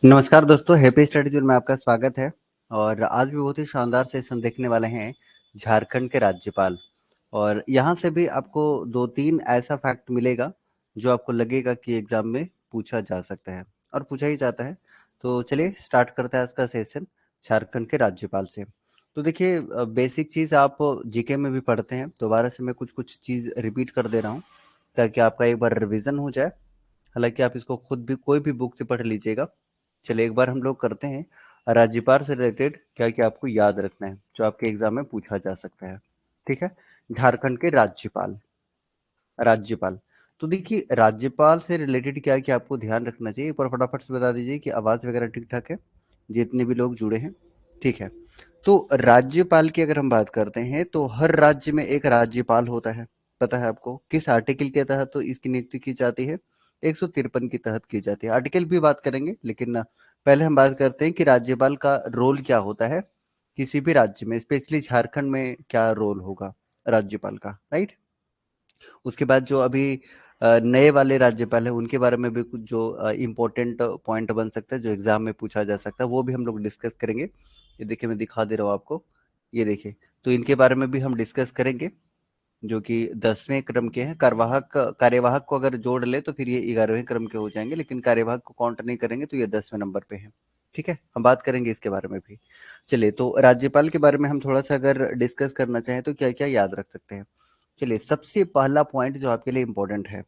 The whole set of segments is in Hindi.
नमस्कार दोस्तों, हैप्पी स्टडी जोन में आपका स्वागत है। और आज भी बहुत ही शानदार सेशन देखने वाले हैं झारखंड के राज्यपाल। और यहाँ से भी आपको 2-3 ऐसा फैक्ट मिलेगा जो आपको लगेगा कि एग्जाम में पूछा जा सकता है और पूछा ही जाता है। तो चलिए स्टार्ट करते हैं आज का सेशन झारखंड के राज्यपाल से। तो देखिए, बेसिक चीज़ आप जीके में भी पढ़ते हैं, दोबारा से मैं कुछ कुछ चीज़ रिपीट कर दे रहा हूँ ताकि आपका एक बार रिविजन हो जाए। हालांकि आप इसको खुद भी कोई भी बुक से पढ़ लीजिएगा। चलिए एक बार हम लोग करते हैं राज्यपाल से रिलेटेड क्या क्या आपको याद रखना है जो आपके एग्जाम में पूछा जा सकता है। ठीक है। झारखंड के राज्यपाल। राज्यपाल। तो देखिए, राज्यपाल से रिलेटेड क्या क्या आपको ध्यान रखना चाहिए, एक बार फटाफट से बता दीजिए कि आवाज वगैरह ठीक ठाक है, जितने भी लोग जुड़े हैं। ठीक है। तो राज्यपाल की अगर हम बात करते हैं तो हर राज्य में एक राज्यपाल होता है। पता है आपको किस आर्टिकल के तहत तो इसकी नियुक्ति की जाती है? 153 के तहत की जाती है। आर्टिकल भी बात करेंगे, लेकिन पहले हम बात करते हैं कि राज्यपाल का रोल क्या होता है किसी भी राज्य में, स्पेशली झारखंड में क्या रोल होगा राज्यपाल का, राइट। उसके बाद जो अभी नए वाले राज्यपाल है उनके बारे में भी कुछ जो इम्पोर्टेंट पॉइंट बन सकता है जो एग्जाम में पूछा जा सकता है, वो भी हम लोग डिस्कस करेंगे। ये देखिए मैं दिखा दे रहा हूँ आपको। ये देखिए, तो इनके बारे में भी हम डिस्कस करेंगे जो कि 10वें क्रम के हैं। कार्यवाहक कार्यवाहक को अगर जोड़ ले तो फिर ये 11वें क्रम के हो जाएंगे, लेकिन कार्यवाहक को काउंट नहीं करेंगे तो ये 10वें नंबर पे है। ठीक है, हम बात करेंगे इसके बारे में भी। चलिए, तो राज्यपाल के बारे में हम थोड़ा सा अगर डिस्कस करना चाहें तो क्या क्या याद रख सकते हैं। चलिए, सबसे पहला पॉइंट जो आपके लिए इम्पोर्टेंट है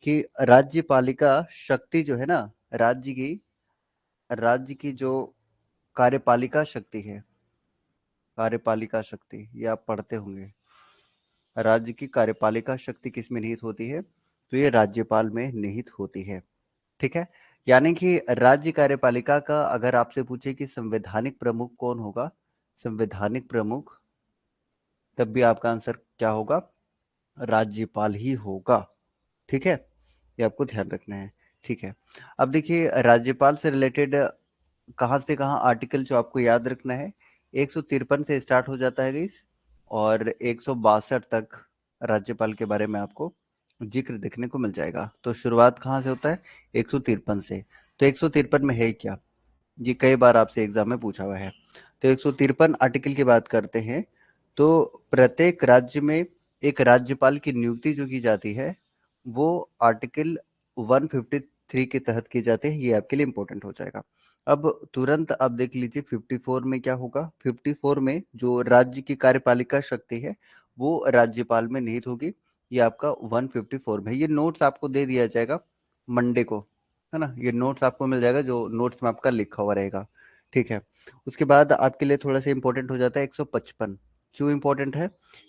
कि राज्यपालिका शक्ति जो है ना, राज्य की जो कार्यपालिका शक्ति है, कार्यपालिका शक्ति ये आप पढ़ते होंगे। राज्य की कार्यपालिका शक्ति किस में निहित होती है? तो ये राज्यपाल में निहित होती है। ठीक है। यानी कि राज्य कार्यपालिका का अगर आपसे पूछे कि संवैधानिक प्रमुख कौन होगा, संवैधानिक प्रमुख, तब भी आपका आंसर क्या होगा? राज्यपाल ही होगा। ठीक है, ये आपको ध्यान रखना है। ठीक है। अब देखिए, राज्यपाल से रिलेटेड कहाँ से कहाँ आर्टिकल जो आपको याद रखना है, 153 से स्टार्ट हो जाता है गाइस, और 162 तक राज्यपाल के बारे में आपको जिक्र देखने को मिल जाएगा। तो शुरुआत कहाँ से होता है? 153 से। तो 153 में है क्या, ये कई बार आपसे एग्जाम में पूछा हुआ है। तो 153 आर्टिकल की बात करते हैं तो प्रत्येक राज्य में एक राज्यपाल की नियुक्ति जो की जाती है वो आर्टिकल 153 के तहत की जाती है। ये आपके लिए इंपॉर्टेंट हो जाएगा। अब तुरंत आप देख लीजिए 54 में क्या होगा। 54 में जो राज्य की कार्यपालिका शक्ति है वो राज्यपाल में निहित होगी। ये आपका 154 में है। ये नोट्स आपको दे दिया जाएगा मंडे को, है ना। ये नोट्स आपको मिल जाएगा जो नोट्स में आपका लिखा हुआ रहेगा। ठीक है। उसके बाद आपके लिए थोड़ा सा इंपॉर्टेंट हो जाता है 155। क्यों इंपॉर्टेंट है?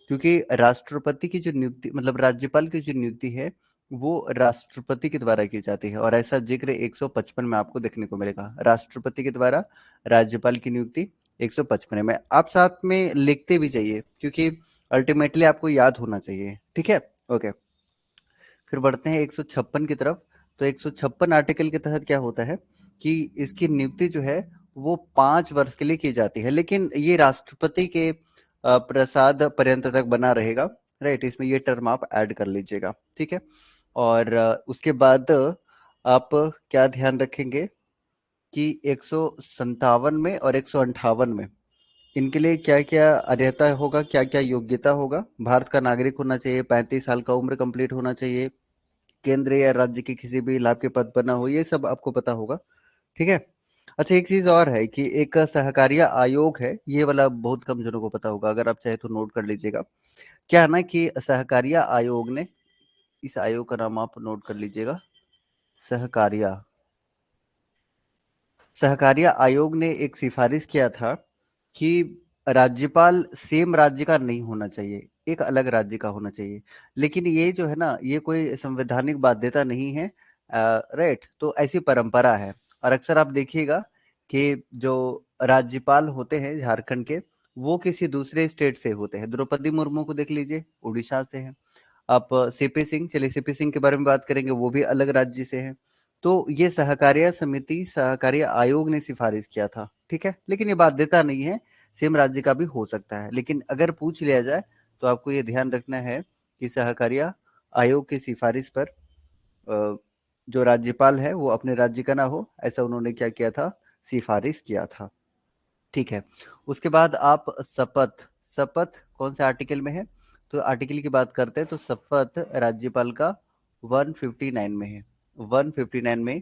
क्योंकि राष्ट्रपति की जो नियुक्ति, मतलब राज्यपाल की जो नियुक्ति है वो राष्ट्रपति के द्वारा की जाती है, और ऐसा जिक्र 155 में आपको देखने को मिलेगा। राष्ट्रपति के द्वारा राज्यपाल की नियुक्ति 155 में। आप साथ में लिखते भी जाइए क्योंकि अल्टीमेटली आपको याद होना चाहिए। ठीक है। ओके। फिर बढ़ते हैं 156 की तरफ। तो 156 आर्टिकल के तहत क्या होता है कि इसकी नियुक्ति जो है वो 5 वर्ष के लिए की जाती है, लेकिन ये राष्ट्रपति के प्रसाद पर्यंत तक बना रहेगा। राइट, इसमें ये टर्म आप ऐड कर लीजिएगा। ठीक है। और उसके बाद आप क्या ध्यान रखेंगे कि 157 में और 158 में इनके लिए क्या क्या अर्हता होगा, क्या क्या योग्यता होगा। भारत का नागरिक होना चाहिए, 35 साल का उम्र कंप्लीट होना चाहिए, केंद्र या राज्य के किसी भी लाभ के पद पर ना हो, ये सब आपको पता होगा। ठीक है। अच्छा, एक चीज और है कि एक सहकारिता आयोग है, ये वाला बहुत कम जनों को पता होगा, अगर आप चाहे तो नोट कर लीजिएगा। क्या है ना कि सहकारिता आयोग ने, इस आयोग का नाम आप नोट कर लीजिएगा, सहकारिता। सहकारिता आयोग ने एक सिफारिश किया था कि राज्यपाल सेम राज्य का नहीं होना चाहिए, एक अलग राज्य का होना चाहिए। लेकिन ये जो है ना, ये कोई संवैधानिक बाध्यता नहीं है। राइट, तो ऐसी परंपरा है। और अक्सर आप देखिएगा कि जो राज्यपाल होते हैं झारखंड के, वो किसी दूसरे स्टेट से होते हैं। द्रौपदी मुर्मू को देख लीजिए, उड़ीसा से है। आप सीपी सिंह, चलिए सीपी सिंह के बारे में बात करेंगे, वो भी अलग राज्य से हैं। तो ये सहकारिता समिति, सहकारिता आयोग ने सिफारिश किया था। ठीक है, लेकिन ये बाध्यता नहीं है, सेम राज्य का भी हो सकता है। लेकिन अगर पूछ लिया जाए तो आपको ये ध्यान रखना है कि सहकारिता आयोग की सिफारिश पर जो राज्यपाल है वो अपने राज्य का ना हो, ऐसा उन्होंने क्या किया था, सिफारिश किया था। ठीक है। उसके बाद आप शपथ, शपथ कौन से आर्टिकल में है, तो आर्टिकल की बात करते हैं तो शपथ राज्यपाल का 159 में है, 159 में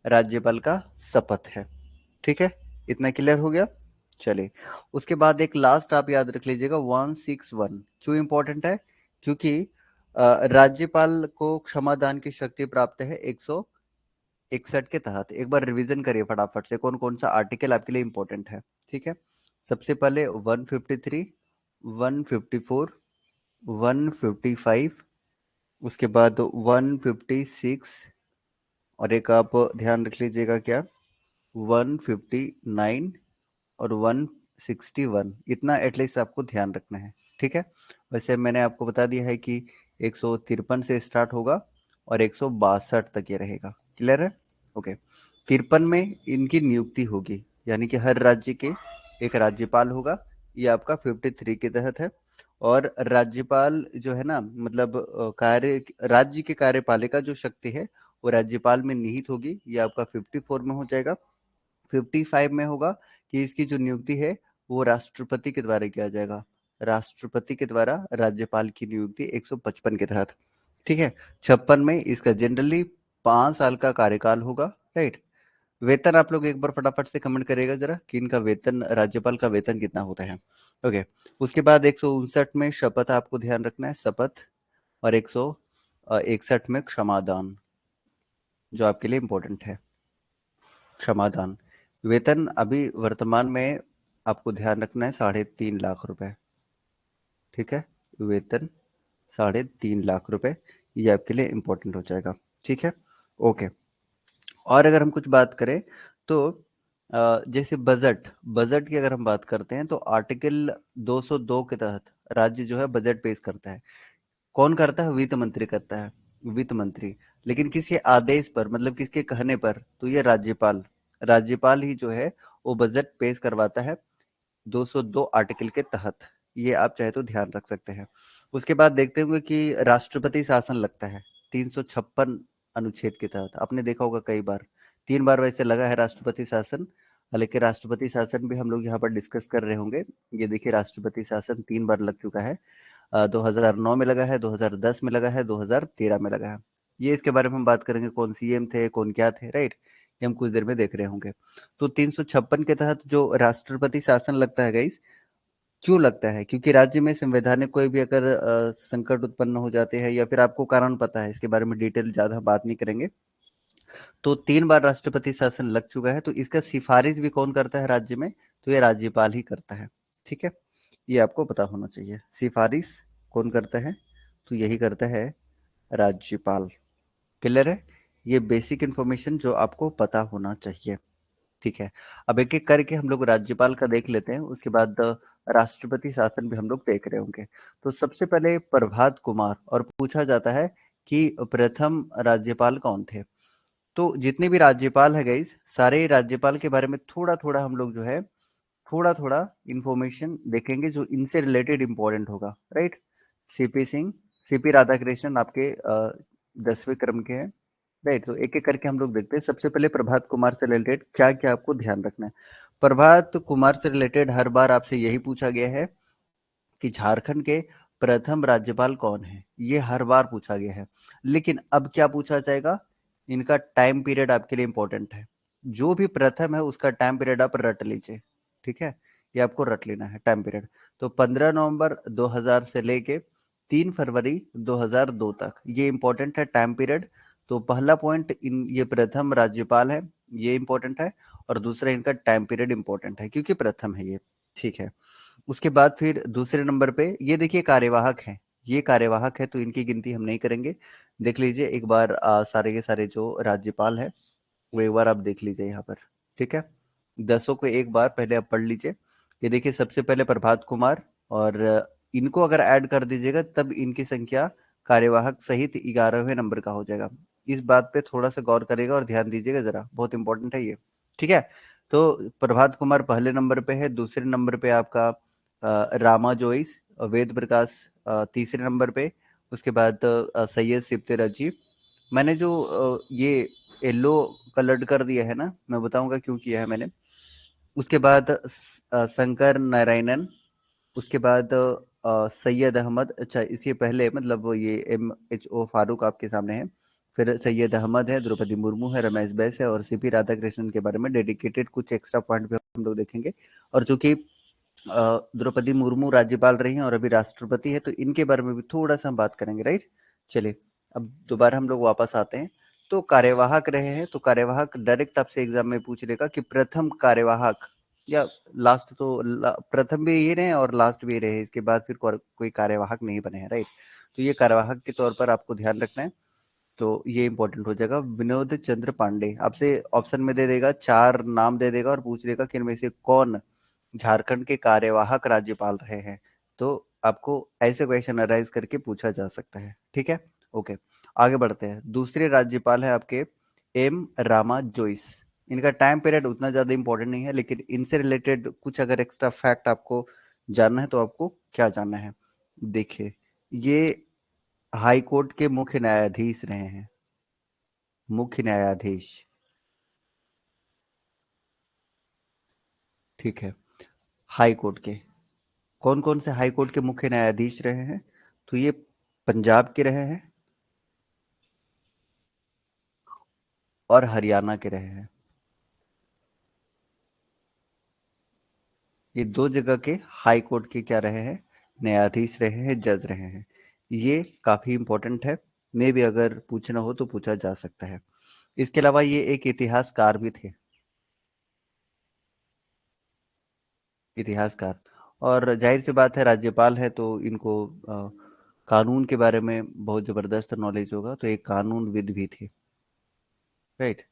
राज्यपाल का शपथ है। ठीक है, इतना क्लियर हो गया। चलिए, उसके बाद एक लास्ट आप याद रख लीजिएगा 161, क्यों इंपॉर्टेंट है, क्योंकि राज्यपाल को क्षमादान की शक्ति प्राप्त है 161 के तहत। एक बार रिवीजन करिए फटाफट से कौन कौन सा आर्टिकल आपके लिए इंपॉर्टेंट है। ठीक है, सबसे पहले 153, 154, 155, उसके बाद 156, और एक आप ध्यान रख लीजिएगा क्या, 159 और 161, इतना एटलीस्ट आपको ध्यान रखना है। ठीक है, वैसे मैंने आपको बता दिया है कि 153 से स्टार्ट होगा और 162 तक ये रहेगा। क्लियर है? ओके। 53 में इनकी नियुक्ति होगी, यानी कि हर राज्य के एक राज्यपाल होगा, ये आपका 53 के तहत है। और राज्यपाल जो है ना, मतलब कार्य, राज्य के कार्यपालिका जो शक्ति है वो राज्यपाल में निहित होगी, ये आपका 54 में हो जाएगा। 55 में होगा कि इसकी जो नियुक्ति है वो राष्ट्रपति के द्वारा किया जाएगा, राष्ट्रपति के द्वारा राज्यपाल की नियुक्ति 155 के तहत। ठीक है। 56 में इसका जनरली 5 साल का कार्यकाल होगा। राइट। वेतन आप लोग एक बार फटाफट से कमेंट करेगा जरा कि इनका वेतन, राज्यपाल का वेतन कितना होता है। ओके। उसके बाद 159 में शपथ आपको ध्यान रखना है, शपथ, और 161 में क्षमादान, जो आपके लिए इंपॉर्टेंट है, क्षमादान। वेतन अभी वर्तमान में आपको ध्यान रखना है 3.5 लाख रुपए। ठीक है, वेतन 3.5 लाख रुपए, ये आपके लिए इंपॉर्टेंट हो जाएगा। ठीक है, ओके। और अगर हम कुछ बात करें तो जैसे बजट, बजट की अगर हम बात करते हैं तो आर्टिकल 202 के तहत राज्य जो है बजट पेश करता है। कौन करता है? वित्त मंत्री करता है, वित्त मंत्री। लेकिन किसके आदेश पर, मतलब किसके कहने पर, तो ये राज्यपाल, राज्यपाल ही जो है वो बजट पेश करवाता है 202 आर्टिकल के तहत। ये आप चाहे तो ध्यान रख सकते हैं। उसके बाद देखते हुए कि राष्ट्रपति शासन लगता है 356 अनुच्छेद के तहत। आपने देखा होगा कई बार, 3 बार वैसे लगा है राष्ट्रपति शासन, हालांकि राष्ट्रपति शासन भी हम लोग यहाँ पर डिस्कस कर रहे होंगे। ये देखिए, राष्ट्रपति शासन 3 बार लग चुका है। 2009 में लगा है, 2010 में लगा है, 2013 में लगा है। ये इसके बारे में हम बात करेंगे, कौन सीएम थे, कौन क्या थे। राइट, ये हम कुछ देर में देख रहे होंगे। तो 356 के तहत जो राष्ट्रपति शासन लगता है गाइस, क्यों लगता है? क्योंकि राज्य में संवैधानिक कोई भी अगर संकट उत्पन्न हो जाते हैं, या फिर आपको कारण पता है, इसके बारे में डिटेल ज्यादा बात नहीं करेंगे। तो 3 बार राष्ट्रपति शासन लग चुका है, तो इसका सिफारिश भी कौन करता है राज्य में, तो ये राज्यपाल ही करता है। ठीक है, ये आपको पता होना चाहिए, सिफारिश कौन करता है, तो यही करता है राज्यपाल। क्लियर है? ये बेसिक इंफॉर्मेशन जो आपको पता होना चाहिए। ठीक है, अब एक एक करके हम लोग राज्यपाल का देख लेते हैं, उसके बाद राष्ट्रपति शासन भी हम लोग देख रहे होंगे। तो सबसे पहले प्रभात कुमार, और पूछा जाता है कि प्रथम राज्यपाल कौन थे। तो जितने भी राज्यपाल है गाइस, सारे राज्यपाल के बारे में थोड़ा थोड़ा हम लोग जो है, थोड़ा थोड़ा इंफॉर्मेशन देखेंगे जो इनसे रिलेटेड इंपॉर्टेंट होगा। Right. CP Singh, CP Radhakrishnan आपके 10वें क्रम के हैं। राइट, तो एक एक करके हम लोग देखते हैं। सबसे पहले प्रभात कुमार से रिलेटेड क्या क्या आपको ध्यान रखना है। प्रभात कुमार से रिलेटेड हर बार आपसे यही पूछा गया है कि झारखंड के प्रथम राज्यपाल कौन है, ये हर बार पूछा गया है। लेकिन अब क्या पूछा जाएगा, इनका टाइम पीरियड आपके लिए इंपॉर्टेंट है। जो भी प्रथम है उसका टाइम पीरियड आप रट लीजिए। ठीक है, ये आपको रट लेना है टाइम पीरियड। तो 15 नवंबर 2000 से लेके 3 फरवरी 2002 तक, ये इंपॉर्टेंट है टाइम पीरियड। तो पहला पॉइंट, इन ये प्रथम राज्यपाल है, ये इंपॉर्टेंट है। और दूसरा, इनका टाइम पीरियड इंपॉर्टेंट है क्योंकि प्रथम है ये। ठीक है। उसके बाद फिर दूसरे नंबर पे ये देखिए कार्यवाहक है, ये कार्यवाहक है तो इनकी गिनती हम नहीं करेंगे। देख लीजिए एक बार सारे के सारे जो राज्यपाल है वो एक बार आप देख लीजिए यहाँ पर। ठीक है, 10 को एक बार पहले आप पढ़ लीजिए। ये देखिए, सबसे पहले प्रभात कुमार, और इनको अगर ऐड कर दीजिएगा तब इनकी संख्या कार्यवाहक सहित 11वें नंबर का हो जाएगा। इस बात पे थोड़ा सा गौर करेगा और ध्यान दीजिएगा जरा, बहुत इंपॉर्टेंट है ये। ठीक है, तो प्रभात कुमार पहले नंबर पे है। दूसरे नंबर पे आपका रामा जोइस, वेद प्रकाश तीसरे नंबर पे। उसके बाद सैयद सिप्ते रजी, मैंने जो ये येलो कलर्ड कर दिया है ना, मैं बताऊंगा क्यों किया है मैंने। उसके बाद शंकर नारायणन, उसके बाद सैयद अहमद, अच्छा इसके पहले मतलब ये MHO फारूक आपके सामने है, फिर सैयद अहमद है, द्रौपदी मुर्मू है, रमेश बैस है और CP राधाकृष्णन के बारे में डेडिकेटेड कुछ एक्स्ट्रा पॉइंट भी हम लोग देखेंगे। और चूंकि द्रौपदी मुर्मू राज्यपाल रही हैं और अभी राष्ट्रपति है, तो इनके बारे में भी थोड़ा सा हम बात करेंगे, राइट। चलिए, अब दोबारा हम लोग वापस आते हैं। तो कार्यवाहक रहे हैं, तो कार्यवाहक डायरेक्ट आपसे एग्जाम में पूछ लेगा कि प्रथम कार्यवाहक, या लास्ट तो प्रथम भी ये रहे और लास्ट भी रहे, इसके बाद फिर कोई कार्यवाहक नहीं बने हैं, राइट। तो ये कार्यवाहक के तौर पर आपको ध्यान रखना है। तो ये इंपॉर्टेंट हो जाएगा। विनोद चंद्र पांडे आपसे ऑप्शन में दे देगा, चार नाम दे देगा और पूछ लेगा कि इनमें से कौन झारखंड के कार्यवाहक राज्यपाल रहे हैं। तो आपको ऐसे क्वेश्चन अराइज करके पूछा जा सकता है, ठीक है। ओके, आगे बढ़ते हैं। दूसरे राज्यपाल है आपके रामा जोइस। इनका टाइम पीरियड उतना ज्यादा इंपॉर्टेंट नहीं है, लेकिन इनसे रिलेटेड कुछ अगर एक्स्ट्रा फैक्ट आपको जानना है तो आपको क्या जानना है, देखिए। ये हाई कोर्ट के मुख्य न्यायाधीश रहे हैं, मुख्य न्यायाधीश, ठीक है। हाई कोर्ट के कौन कौन से हाई कोर्ट के मुख्य न्यायाधीश रहे हैं, तो ये पंजाब के रहे हैं और हरियाणा के रहे हैं। ये दो जगह के हाई कोर्ट के क्या रहे हैं, न्यायाधीश रहे हैं, जज रहे हैं। ये काफी इंपॉर्टेंट है, मे भी अगर पूछना हो तो पूछा जा सकता है। इसके अलावा ये एक इतिहासकार भी थे, इतिहासकार। और जाहिर सी बात है राज्यपाल है तो इनको कानून के बारे में बहुत जबरदस्त नॉलेज होगा, तो एक कानूनविद भी थे, राइट।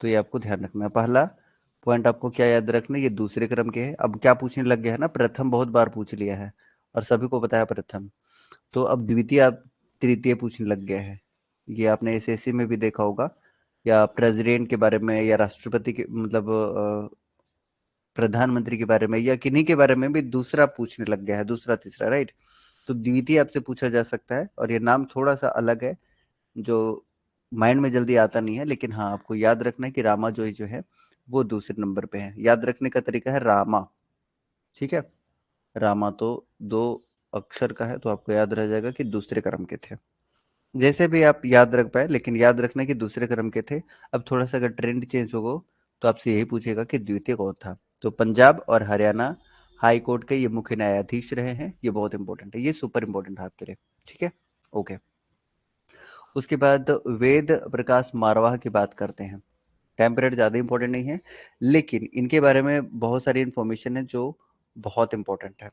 तो ये आपको ध्यान रखना है। पहला पॉइंट आपको क्या याद रखना है, ये दूसरे क्रम के हैं। अब क्या पूछने लग गया है ना, प्रथम बहुत बार पूछ लिया है और सभी को बताया प्रथम, तो अब द्वितीय तृतीय पूछने लग गया है। ये आपने SSC में भी देखा होगा, या प्रेसिडेंट के बारे में या राष्ट्रपति के मतलब प्रधानमंत्री के बारे में या किन्हीं के बारे में भी दूसरा पूछने लग गया है, दूसरा तीसरा, राइट। तो द्वितीय आपसे पूछा जा सकता है, और ये नाम थोड़ा सा अलग है जो माइंड में जल्दी आता नहीं है, लेकिन हाँ आपको याद रखना है कि रामा जोई जो है वो दूसरे नंबर पे है। याद रखने का तरीका है रामा, ठीक है। रामा तो दो अक्षर का है, तो आपको याद रह जाएगा कि दूसरे क्रम के थे। जैसे भी आप याद रख पाए, लेकिन याद रखना कि दूसरे क्रम के थे। अब थोड़ा सा अगर ट्रेंड चेंज होगा तो आपसे यही पूछेगा कि द्वितीय कौन था। तो पंजाब और हरियाणा हाई कोर्ट के ये मुख्य न्यायाधीश रहे हैं, ये बहुत इंपॉर्टेंट है, ये सुपर इंपॉर्टेंट है आपके लिए, ठीक है। ओके, उसके बाद वेद प्रकाश मारवाह की बात करते हैं। टाइम पीरियड ज़्यादा इंपॉर्टेंट नहीं है, लेकिन इनके बारे में बहुत सारी इंफॉर्मेशन है जो बहुत इंपॉर्टेंट है।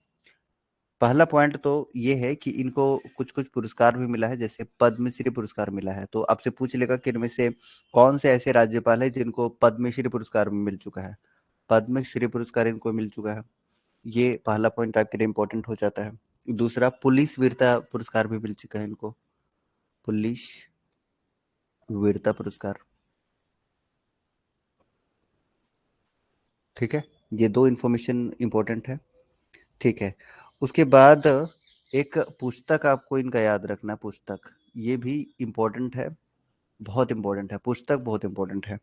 पहला पॉइंट तो ये है कि इनको कुछ कुछ पुरस्कार भी मिला है, जैसे पद्मश्री पुरस्कार मिला है। तो आपसे पूछ लेगा कि इनमें से कौन से ऐसे राज्यपाल है जिनको पद्मश्री पुरस्कार मिल चुका है, पद्मश्री पुरस्कार इनको मिल चुका है। ये पहला पॉइंट आपके लिए इंपॉर्टेंट हो जाता है। दूसरा, पुलिस वीरता पुरस्कार भी मिल चुका है इनको, पुलिस वीरता पुरस्कार, ठीक है। ये दो इन्फॉर्मेशन इंपॉर्टेंट है, ठीक है। उसके बाद एक पुस्तक आपको इनका याद रखना है, पुस्तक ये भी इम्पोर्टेंट है, बहुत इम्पोर्टेंट है, पुस्तक बहुत इम्पोर्टेंट है,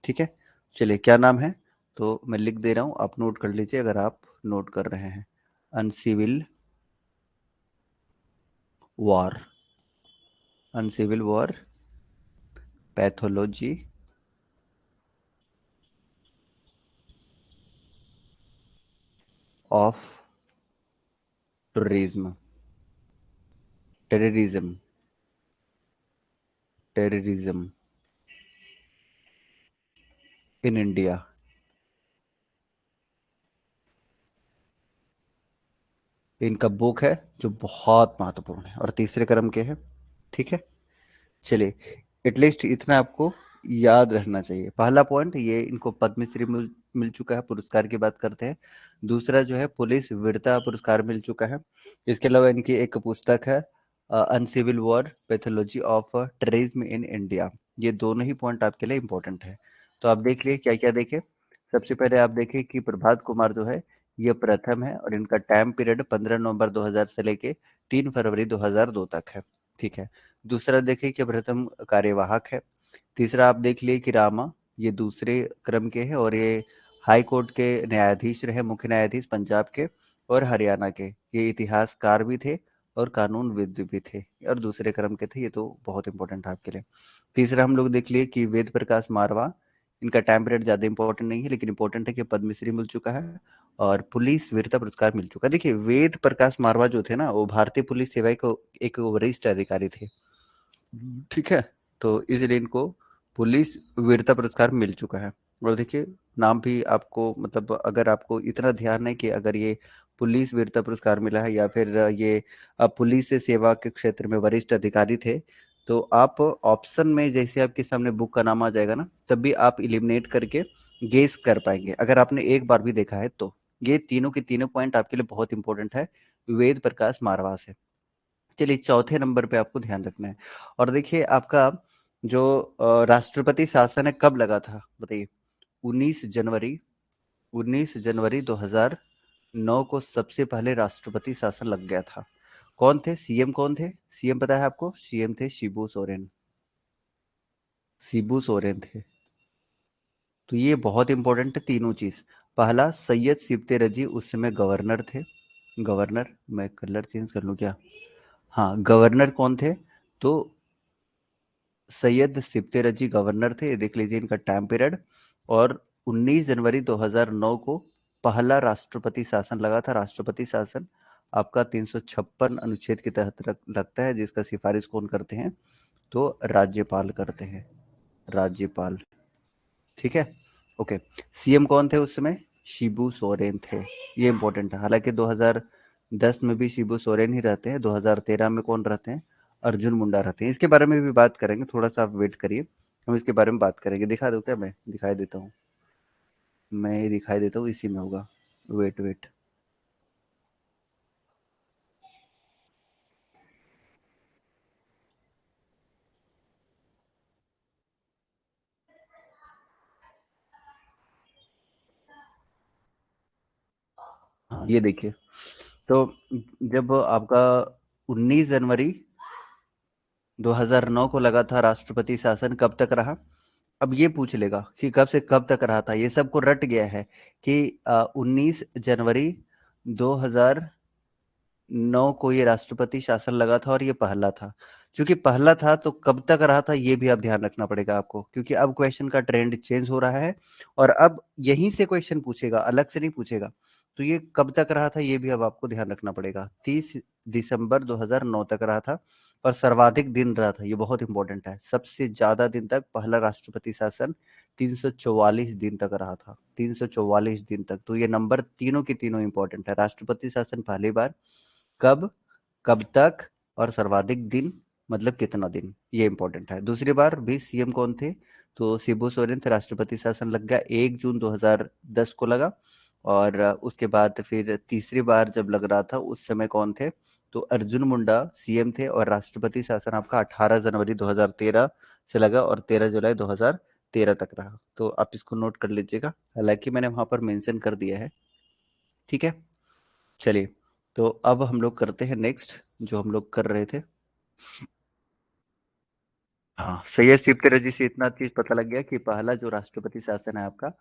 ठीक है। चलिए, क्या नाम है, तो मैं लिख दे रहा हूँ, आप नोट कर लीजिए अगर आप नोट कर रहे हैं। Uncivil war, uncivil war, pathology of terrorism, terrorism, terrorism in India. इनका बुक है जो बहुत महत्वपूर्ण है और तीसरे क्रम के है, ठीक है। चलिए, एटलीस्ट इतना आपको याद रहना चाहिए। पहला पॉइंट ये, इनको पद्मश्री मिल चुका है, पुरस्कार की बात करते हैं। दूसरा जो है पुलिस वीरता पुरस्कार मिल चुका है। इसके अलावा इनकी एक पुस्तक है uncivil war, pathology of terrorism in India. ये दोनों ही पॉइंट आपके लिए इंपॉर्टेंट है। तो आप देख लिए क्या क्या देखे। सबसे पहले आप देखें कि प्रभात कुमार जो है ये प्रथम है, और इनका टाइम पीरियड 15 नवंबर 2000 से लेके 3 फरवरी 2002 तक है। ठीक है। दूसरा देखिए कि प्रथम कार्यवाहक है। तीसरा आप देख लिए कि रामा, ये दूसरे क्रम के हैं और ये हाई कोर्ट के न्यायाधीश रहे, मुख्य न्यायाधीश पंजाब के और हरियाणा के। ये इतिहासकार भी थे और कानूनविद भी थे और दूसरे क्रम के थे। ये तो बहुत इंपॉर्टेंट है आपके लिए। तीसरा हम लोग देख लिए कि वेद प्रकाश मारवा, इनका टाइम पीरियड ज्यादा इंपॉर्टेंट नहीं है, लेकिन इंपॉर्टेंट है कि पद्मश्री मिल चुका है और पुलिस वीरता पुरस्कार मिल चुका है। देखिए वेद प्रकाश मारवा जो थे ना, वो भारतीय पुलिस सेवा को एक वरिष्ठ अधिकारी थे। ठीक है, तो इसलिए इनको पुलिस वीरता पुरस्कार मिल चुका है। और देखिए नाम भी आपको, मतलब अगर आपको इतना ध्यान है कि अगर ये पुलिस वीरता पुरस्कार मिला है या फिर ये पुलिस से सेवा के क्षेत्र में वरिष्ठ अधिकारी थे, तो आप ऑप्शन में जैसे आपके सामने बुक का नाम आ जाएगा ना, तब भी आप इलिमिनेट करके गेस कर पाएंगे अगर आपने एक बार भी देखा है तो। ये तीनों के तीनों पॉइंट आपके लिए बहुत इंपॉर्टेंट है वेद प्रकाश मारवा से। चलिए चौथे नंबर पे आपको ध्यान रखना है। और देखिए आपका जो राष्ट्रपति शासन है कब लगा था बताइए। 19 जनवरी, 19 जनवरी 2009 को सबसे पहले राष्ट्रपति शासन लग गया था। कौन थे सीएम, कौन थे सीएम पता है आपको? सीएम थे शिबू सोरेन। शिबू सोरेन थे। तो ये बहुत इंपॉर्टेंट है तीनों चीज। पहला सैयद सिप्ते रजी उस समय गवर्नर थे। गवर्नर, मैं कलर चेंज कर लूं क्या? हाँ, गवर्नर कौन थे? तो सैयद सिप्ते रजी गवर्नर थे, ये देख लीजिए इनका टाइम पीरियड। और 19 जनवरी 2009 को पहला राष्ट्रपति शासन लगा था। राष्ट्रपति शासन आपका 356 अनुच्छेद के तहत लगता है, जिसका सिफारिश कौन करते हैं? तो राज्यपाल करते हैं, राज्यपाल। ठीक है, ओके। सीएम कौन थे उस समय? शिबू सोरेन थे। ये इंपॉर्टेंट है। हालांकि 2010 में भी शिबू सोरेन ही रहते हैं। 2013 में कौन रहते हैं? अर्जुन मुंडा रहते हैं। इसके बारे में भी बात करेंगे, थोड़ा सा आप वेट करिए, हम इसके बारे में बात करेंगे। दिखा दूं क्या? मैं दिखाई देता हूँ, मैं ये दिखाई देता हूँ, इसी में होगा। वेट वेट, हाँ ये देखिए। तो जब आपका 19 जनवरी 2009 को लगा था राष्ट्रपति शासन, कब तक रहा? अब ये पूछ लेगा कि कब से कब तक रहा था, ये सबको रट गया है कि 19 जनवरी 2009 को ये राष्ट्रपति शासन लगा था और ये पहला था। क्योंकि पहला था तो कब तक रहा था ये भी आप ध्यान रखना पड़ेगा आपको, क्योंकि अब क्वेश्चन का ट्रेंड चेंज हो रहा है और अब यहीं से क्वेश्चन पूछेगा, अलग से नहीं पूछेगा। तो ये कब तक रहा था ये भी अब आपको ध्यान रखना पड़ेगा। 30 दिसंबर 2009 तक रहा था और सर्वाधिक दिन रहा था। ये बहुत इंपॉर्टेंट है, सबसे ज्यादा दिन तक पहला राष्ट्रपति शासन 344 दिन तक रहा था। 344 दिन तक। तो ये नंबर तीनों के तीनों इंपॉर्टेंट है। राष्ट्रपति शासन पहली बार, कब, कब तक और सर्वाधिक दिन, मतलब कितना दिन, ये इंपॉर्टेंट है। दूसरी बार भी सीएम कौन थे? तो शिबू सोरेन थे। राष्ट्रपति शासन लग गया 1 जून 2010 को लगा। और उसके बाद फिर तीसरी बार जब लग रहा था उस समय कौन थे? तो अर्जुन मुंडा सीएम थे और राष्ट्रपति शासन आपका 18 जनवरी 2013 से लगा और 13 जुलाई 2013 तक रहा। तो आप इसको नोट कर लीजिएगा, हालांकि मैंने वहां पर मेंशन कर दिया है। ठीक है, चलिए। तो अब हम लोग करते हैं नेक्स्ट जो हम लोग कर रहे थे। हाँ, सैयद सिप्ते रजी से इतना चीज पता लग गया कि पहला जो राष्ट्रपति शासन है आपका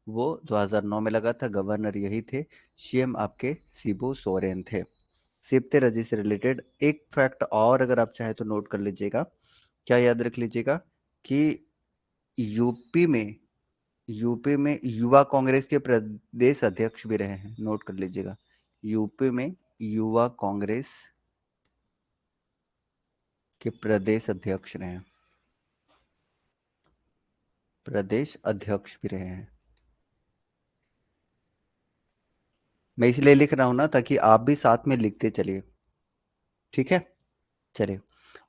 वो 2009 में लगा था। गवर्नर यही थे, सीएम आपके शिबू सोरेन थे। सिप्ते रजी से रिलेटेड एक फैक्ट और अगर आप चाहे तो नोट कर लीजिएगा। क्या याद रख लीजिएगा कि यूपी में, यूपी में युवा कांग्रेस के प्रदेश अध्यक्ष भी रहे हैं। नोट कर लीजिएगा, यूपी में युवा कांग्रेस के प्रदेश अध्यक्ष रहे हैं, प्रदेश अध्यक्ष भी रहे हैं। मैं इसलिए लिख रहा हूं ना ताकि आप भी साथ में लिखते चलिए। ठीक है, चलिए।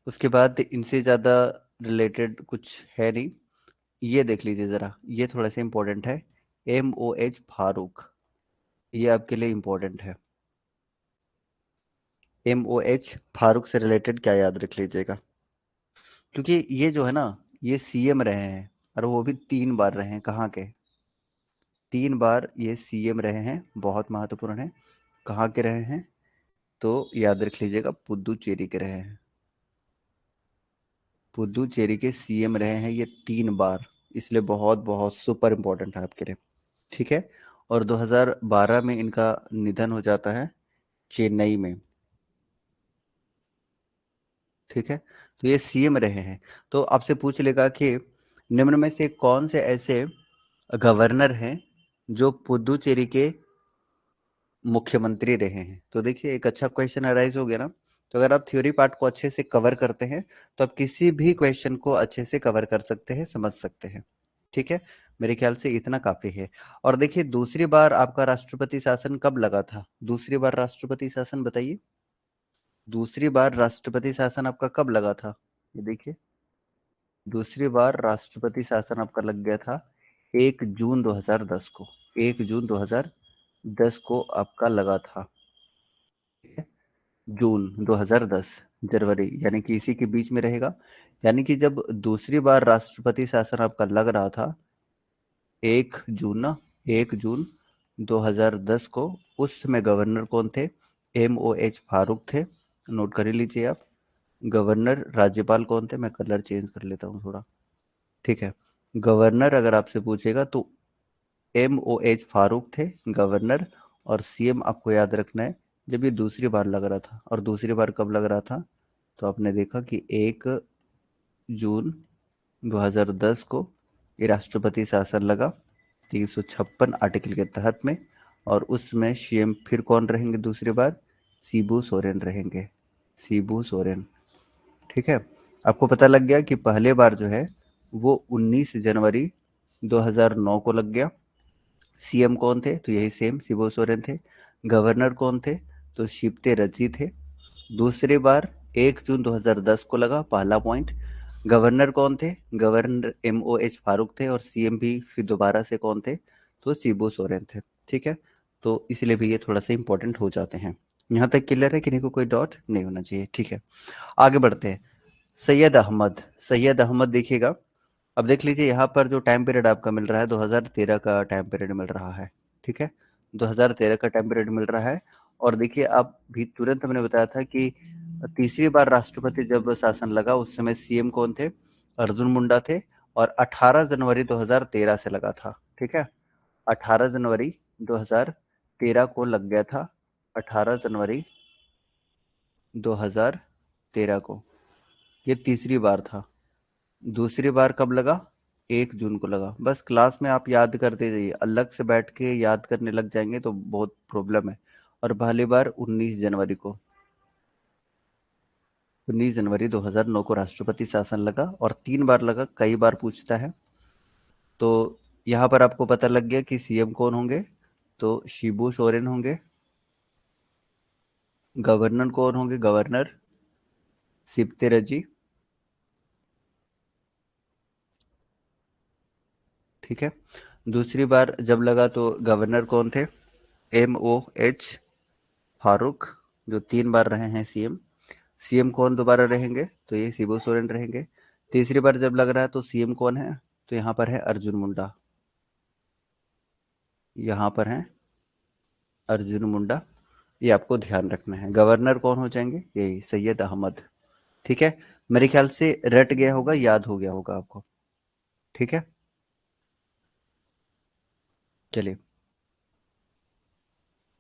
उसके बाद इनसे ज्यादा रिलेटेड कुछ है नहीं। ये देख लीजिए जरा, ये थोड़ा सा इंपॉर्टेंट है। MOH फारूक, ये आपके लिए इंपॉर्टेंट है। MOH फारूक से रिलेटेड क्या याद रख लीजिएगा, क्योंकि ये जो है ना, ये सीएम रहे हैं और वो भी 3 बार रहे हैं। कहाँ के? 3 बार ये सीएम रहे हैं, बहुत महत्वपूर्ण है। कहाँ के रहे हैं? तो याद रख लीजिएगा पुदुचेरी के रहे हैं। पुदुचेरी के सीएम रहे हैं ये 3 बार, इसलिए बहुत बहुत सुपर इम्पोर्टेंट है आपके लिए। ठीक है। और 2012 में इनका निधन हो जाता है चेन्नई में। ठीक है। तो ये सीएम रहे हैं। तो आपसे पूछ लेगा कि निम्न में से कौन से ऐसे गवर्नर हैं जो पुदुचेरी के मुख्यमंत्री रहे हैं। तो देखिए एक अच्छा क्वेश्चन अराइज हो गया ना। तो अगर आप थ्योरी पार्ट को अच्छे से कवर करते हैं तो आप किसी भी क्वेश्चन को अच्छे से कवर कर सकते हैं, समझ सकते हैं। ठीक है। मेरे ख्याल से इतना काफी है। और देखिए दूसरी बार आपका राष्ट्रपति शासन कब लगा था? दूसरी बार राष्ट्रपति शासन बताइए। दूसरी बार राष्ट्रपति शासन आपका कब लगा था? ये देखिए दूसरी बार राष्ट्रपति शासन आपका लग गया था 1 जून 2010 को। 1 जून 2010 को आपका लगा था। ठीक है? जून 2010, जनवरी यानी कि इसी के बीच में रहेगा। यानी कि जब दूसरी बार राष्ट्रपति शासन आपका लग रहा था 1 जून ना, 1 जून 2010 को, उस समय गवर्नर कौन थे? MOH फारूक थे। नोट कर ही लीजिए आप। गवर्नर, राज्यपाल कौन थे? मैं कलर चेंज कर लेता हूँ थोड़ा। ठीक है। गवर्नर अगर आपसे पूछेगा तो MOH फारूक थे गवर्नर। और सीएम आपको याद रखना है जब ये दूसरी बार लग रहा था। और दूसरी बार कब लग रहा था? तो आपने देखा कि 1 जून 2010 को ये राष्ट्रपति शासन लगा 356 आर्टिकल के तहत में। और उसमें सीएम फिर कौन रहेंगे दूसरी बार? शिबू सोरेन रहेंगे। शिबू सोरेन। ठीक है। आपको पता लग गया कि पहले बार जो है वो 19 जनवरी 2009 को लग गया। सीएम कौन थे? तो यही सेम शिबू सोरेन थे। गवर्नर कौन थे? तो शिप्ते रजी थे। दूसरी बार 1 जून 2010 को लगा, पहला पॉइंट। गवर्नर कौन थे? गवर्नर MOH फारूक थे। और सीएम भी फिर दोबारा से कौन थे? तो शिबू सोरेन थे। ठीक है। तो इसलिए भी ये थोड़ा सा इंपॉर्टेंट हो जाते हैं। यहाँ तक क्लियर है? किन्हीं को कोई डाउट नहीं होना चाहिए। ठीक है, आगे बढ़ते हैं। सैयद अहमद। सैयद अहमद देखिएगा, अब देख लीजिए यहाँ पर जो टाइम पीरियड आपका मिल रहा है 2013 का टाइम पीरियड मिल रहा है। ठीक है, 2013 का टाइम पीरियड मिल रहा है। और देखिए आप भी तुरंत हमने बताया था कि तीसरी बार राष्ट्रपति जब शासन लगा उस समय सीएम कौन थे? अर्जुन मुंडा थे। और 18 जनवरी 2013 से लगा था। ठीक है, 18 जनवरी 2013 को लग गया था। 18 जनवरी 2013 को ये तीसरी बार था। दूसरी बार कब लगा? 1 जून को लगा। बस क्लास में आप याद करते जाइए, अलग से बैठ के याद करने लग जाएंगे तो बहुत प्रॉब्लम है। और पहली बार 19 जनवरी को, 19 जनवरी 2009 को राष्ट्रपति शासन लगा। और 3 बार लगा, कई बार पूछता है। तो यहाँ पर आपको पता लग गया कि सीएम कौन होंगे? तो शिबू सोरेन होंगे। गवर्नर कौन होंगे? गवर्नर सिप्ते रजी। ठीक है, दूसरी बार जब लगा तो गवर्नर कौन थे? MOH फारूक, जो 3 बार रहे हैं सीएम। सीएम कौन दोबारा रहेंगे? तो ये शिबू सोरेन रहेंगे। तीसरी बार जब लग रहा है तो सीएम कौन है? तो यहाँ पर है अर्जुन मुंडा। यहाँ पर है अर्जुन मुंडा। ये आपको ध्यान रखना है। गवर्नर कौन हो जाएंगे? यही सैयद अहमद। ठीक है, मेरे ख्याल से रट गया होगा, याद हो गया होगा आपको। ठीक है, चलिए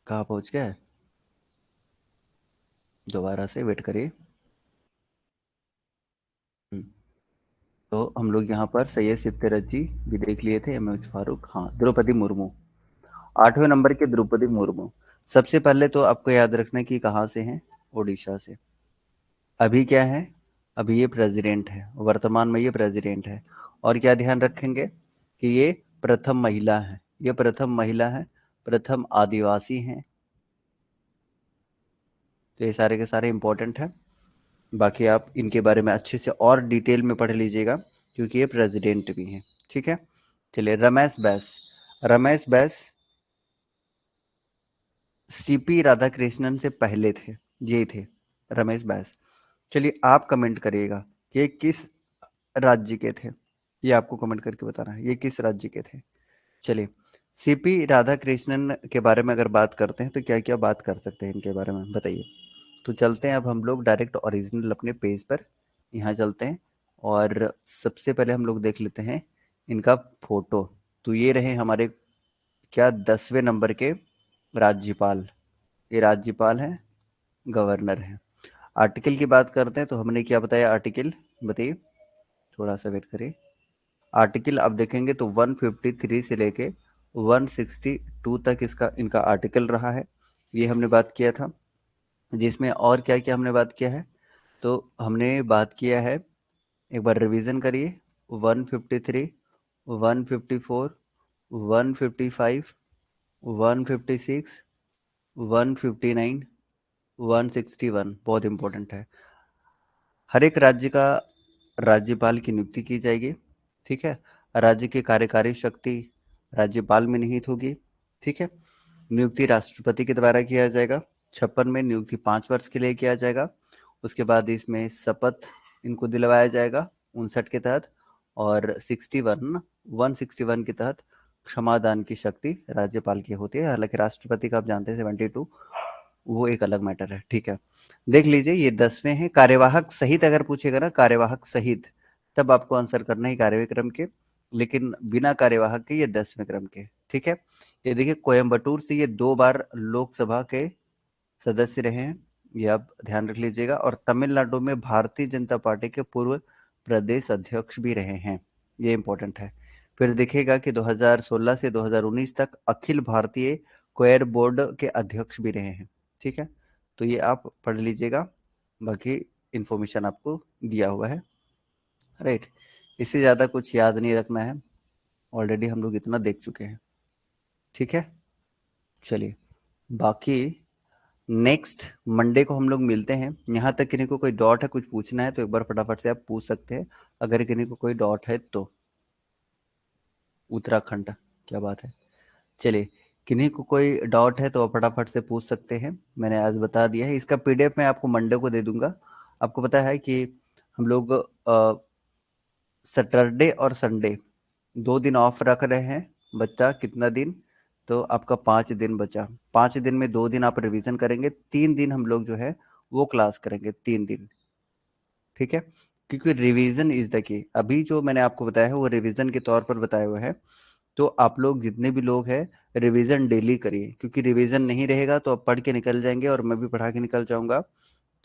कहाँ पहुंच गया है? दोबारा से वेट करिए। हम्म, तो हम लोग यहाँ पर सैयद सिफ्ते रजी भी देख लिए थे, MOH फारूक, हाँ द्रौपदी मुर्मू। 8वें नंबर के द्रौपदी मुर्मू। सबसे पहले तो आपको याद रखना है कि कहाँ से हैं? उड़ीसा से। अभी क्या है? अभी ये प्रेसिडेंट है, वर्तमान में ये प्रेसिडेंट है। और क्या ध्यान रखेंगे कि ये प्रथम महिला है। ये प्रथम महिला है, प्रथम आदिवासी हैं। तो ये सारे के सारे इंपॉर्टेंट हैं। बाकी आप इनके बारे में अच्छे से और डिटेल में पढ़ लीजिएगा क्योंकि ये प्रेसिडेंट भी हैं। ठीक है, चलिए रमेश बैस। रमेश बैस CP राधाकृष्णन से पहले थे, ये थे रमेश बैस। चलिए आप कमेंट करिएगा कि ये किस राज्य के थे। ये आपको कमेंट करके बताना है ये किस राज्य के थे। चलिए CP राधाकृष्णन के बारे में अगर बात करते हैं तो क्या क्या बात कर सकते हैं इनके बारे में बताइए। तो चलते हैं अब हम लोग डायरेक्ट ओरिजिनल अपने पेज पर, यहाँ चलते हैं। और सबसे पहले हम लोग देख लेते हैं इनका फोटो। तो ये रहे हमारे क्या 10वें नंबर के राज्यपाल। ये राज्यपाल हैं, गवर्नर हैं। आर्टिकल की बात करते हैं तो हमने क्या बताया, आर्टिकल बताइए, थोड़ा सा वेट करिए। आर्टिकल आप देखेंगे तो 153 से लेके 162 तक इसका इनका आर्टिकल रहा है, ये हमने बात किया था। जिसमें और क्या क्या हमने बात किया है, तो हमने बात किया है, एक बार रिवीजन करिए, 153, 154, 155, 156, 159, 161 बहुत इंपॉर्टेंट है। हर एक राज्य का राज्यपाल की नियुक्ति की जाएगी, ठीक है। राज्य की कार्यकारी शक्ति राज्यपाल में निहित होगी, ठीक है। नियुक्ति राष्ट्रपति के द्वारा किया जाएगा। 56 में नियुक्ति 5 वर्ष के लिए किया जाएगा। उसके बाद इसमें शपथ इनको दिलवाया जाएगा 59 के तहत। और 161 के तहत क्षमादान की शक्ति राज्यपाल की होती है। हालांकि राष्ट्रपति का आप जानते हैं 72, वो एक अलग मैटर है, ठीक है। देख लीजिए ये 10वें हैं। कार्यवाहक सहित अगर पूछेगा ना, कार्यवाहक सहित, तब आपको आंसर करना है 11वें क्रम के, लेकिन बिना कार्यवाहक के ये 10वें क्रम के, ठीक है। ये देखिए कोयम्बटूर से ये 2 बार लोकसभा के सदस्य रहे हैं, ये आप ध्यान रख लीजिएगा। और तमिलनाडु में भारतीय जनता पार्टी के पूर्व प्रदेश अध्यक्ष भी रहे हैं, ये इंपॉर्टेंट है। फिर देखिएगा कि 2016 से 2019 तक अखिल भारतीय क्वेर बोर्ड के अध्यक्ष भी रहे हैं, ठीक है। तो ये आप पढ़ लीजिएगा, बाकी इंफॉर्मेशन आपको दिया हुआ है, राइट। इससे ज़्यादा कुछ याद नहीं रखना है, ऑलरेडी हम लोग इतना देख चुके हैं, ठीक है। चलिए बाकी नेक्स्ट मंडे को हम लोग मिलते हैं। यहाँ तक किन्हीं को कोई डाउट है, कुछ पूछना है तो एक बार फटाफट से आप पूछ सकते हैं, अगर किन्हीं को कोई डाउट है तो। उत्तराखंड, क्या बात है। चलिए किन्हीं को कोई डाउट है तो आप फटाफट से पूछ सकते हैं, मैंने आज बता दिया है। इसका पीडीएफ मैं आपको मंडे को दे दूंगा। आपको पता है कि हम लोग सैटरडे और संडे 2 दिन ऑफ रख रहे हैं, बच्चा कितना दिन, तो आपका 5 दिन बचा। 5 दिन में 2 दिन आप रिवीजन करेंगे, 3 दिन हम लोग जो है वो क्लास करेंगे, 3 दिन, ठीक है। क्योंकि रिवीजन इज द की, अभी जो मैंने आपको बताया है वो रिवीजन के तौर पर बताया हुआ है। तो आप लोग जितने भी लोग हैं रिवीजन डेली करिए, क्योंकि रिवीजन नहीं रहेगा तो आप पढ़ के निकल जाएंगे और मैं भी पढ़ा के निकल जाऊंगा।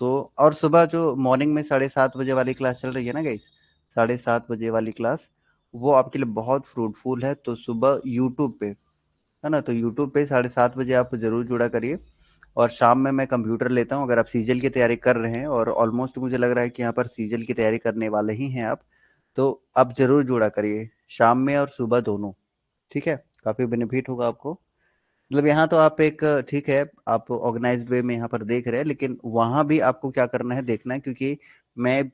तो और सुबह जो मॉर्निंग में 7:30 बजे वाली क्लास चल रही है ना गाइस, 7:30 बजे वाली क्लास, वो आपके लिए बहुत फ्रूटफुल है। तो सुबह यूट्यूब पे, है ना, तो यूट्यूब पे 7:30 बजे आप जरूर जुड़ा करिए। और शाम में मैं कंप्यूटर लेता हूँ, अगर आप सीजल की तैयारी कर रहे हैं, और ऑलमोस्ट मुझे लग रहा है कि यहाँ पर सीजल की तैयारी करने वाले ही हैं आप, तो आप जरूर जुड़ा करिए शाम में और सुबह दोनों, ठीक है। काफी बेनिफिट होगा आपको। मतलब यहाँ तो आप एक, ठीक है, आप ऑर्गेनाइज्ड वे में यहाँ पर देख रहे हैं, लेकिन वहां भी आपको क्या करना है देखना है, क्योंकि मैं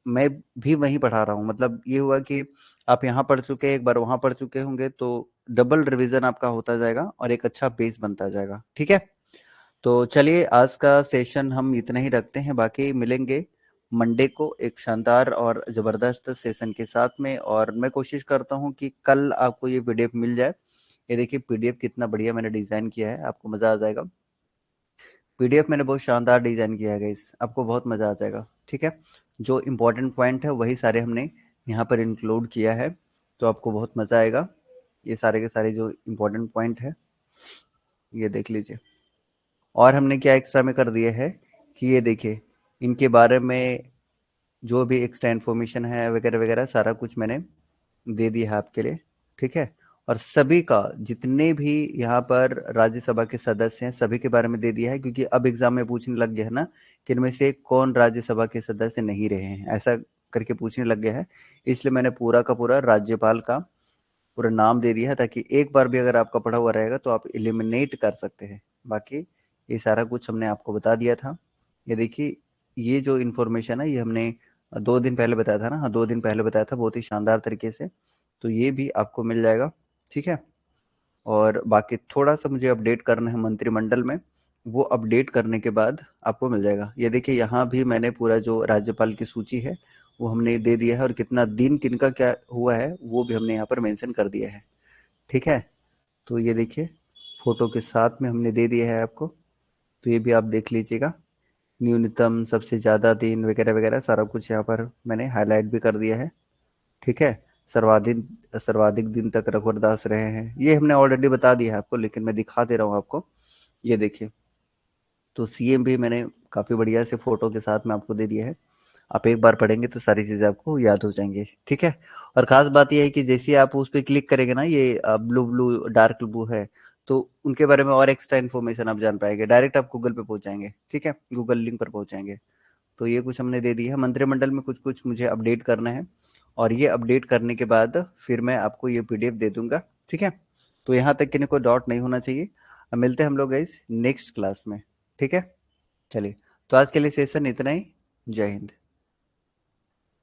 मैं भी वहीं पढ़ा रहा हूँ। मतलब ये हुआ कि आप यहाँ पढ़ चुके हैं, एक बार वहां पढ़ चुके होंगे, तो डबल रिवीजन आपका होता जाएगा और एक अच्छा बेस बनता जाएगा, ठीक है। तो चलिए आज का सेशन हम इतना ही रखते हैं, बाकी मिलेंगे मंडे को एक शानदार और जबरदस्त सेशन के साथ में। और मैं कोशिश करता हूँ कि कल आपको ये पीडीएफ मिल जाए। ये देखिए पीडीएफ कितना बढ़िया मैंने डिजाइन किया है, आपको मजा आ जाएगा। पीडीएफ मैंने बहुत शानदार डिजाइन किया है गाइस, आपको बहुत मजा आ जाएगा, ठीक है। जो इंपॉर्टेंट पॉइंट है वही सारे हमने यहाँ पर इंक्लूड किया है, तो आपको बहुत मजा आएगा। ये सारे के सारे जो इंपॉर्टेंट पॉइंट है ये देख लीजिए। और हमने क्या एक्स्ट्रा में कर दिया है कि ये देखिए इनके बारे में जो भी एक्स्ट्रा इन्फॉर्मेशन है वगैरह वगैरह सारा कुछ मैंने दे दिया है आपके लिए, ठीक है। और सभी का, जितने भी यहाँ पर राज्यसभा के सदस्य हैं सभी के बारे में दे दिया है, क्योंकि अब एग्जाम में पूछने लग गया है ना कि इनमें से कौन राज्यसभा के सदस्य नहीं रहे हैं, ऐसा करके पूछने लग गया है। इसलिए मैंने पूरा का पूरा राज्यपाल का पूरा नाम दे दिया है, ताकि एक बार भी अगर आपका पढ़ा हुआ रहेगा तो आप एलिमिनेट कर सकते हैं। बाकी ये सारा कुछ हमने आपको बता दिया था। ये देखिए ये जो इन्फॉर्मेशन है ये हमने 2 दिन पहले बताया था ना, हाँ 2 दिन पहले बताया था बहुत ही शानदार तरीके से। तो ये भी आपको मिल जाएगा, ठीक है। और बाकी थोड़ा सा मुझे अपडेट करना है मंत्रिमंडल में, वो अपडेट करने के बाद आपको मिल जाएगा। ये देखिए यहाँ भी मैंने पूरा जो राज्यपाल की सूची है वो हमने दे दिया है, और कितना दिन किनका क्या हुआ है वो भी हमने यहाँ पर मेंशन कर दिया है, ठीक है। तो ये देखिए फोटो के साथ में हमने दे दिया है आपको, तो ये भी आप देख लीजिएगा। न्यूनतम, सबसे ज़्यादा दिन वगैरह वगैरह सारा कुछ यहाँ पर मैंने हाईलाइट भी कर दिया है। ठीक है। सर्वाधिक सर्वाधिक दिन तक रघुवर दास रहे हैं, ये हमने ऑलरेडी बता दिया है आपको, लेकिन मैं दिखा दे रहा हूँ आपको। ये देखिए, तो सीएम भी मैंने काफ़ी बढ़िया से फोटो के साथ में आपको दे दिया है। आप एक बार पढ़ेंगे तो सारी चीज़ें आपको याद हो जाएंगी। ठीक है। और खास बात यह है कि जैसे ही आप उस पर क्लिक करेंगे ना, ये ब्लू ब्लू डार्क ब्लू है, तो उनके बारे में और एक्स्ट्रा इन्फॉर्मेशन आप जान पाएंगे। डायरेक्ट आप गूगल पे पहुंच जाएंगे। ठीक है, गूगल लिंक पर पहुंच जाएंगे। तो ये कुछ हमने दे दिया है। मंत्रिमंडल में कुछ कुछ मुझे अपडेट करना है, और ये अपडेट करने के बाद फिर मैं आपको ये पीडीएफ दे दूंगा। ठीक है। तो यहाँ तक कि कोई डाउट नहीं होना चाहिए। अब मिलते हैं हम लोग गाइस नेक्स्ट क्लास में। ठीक है। चलिए, तो आज के लिए सेशन इतना ही। जय हिंद।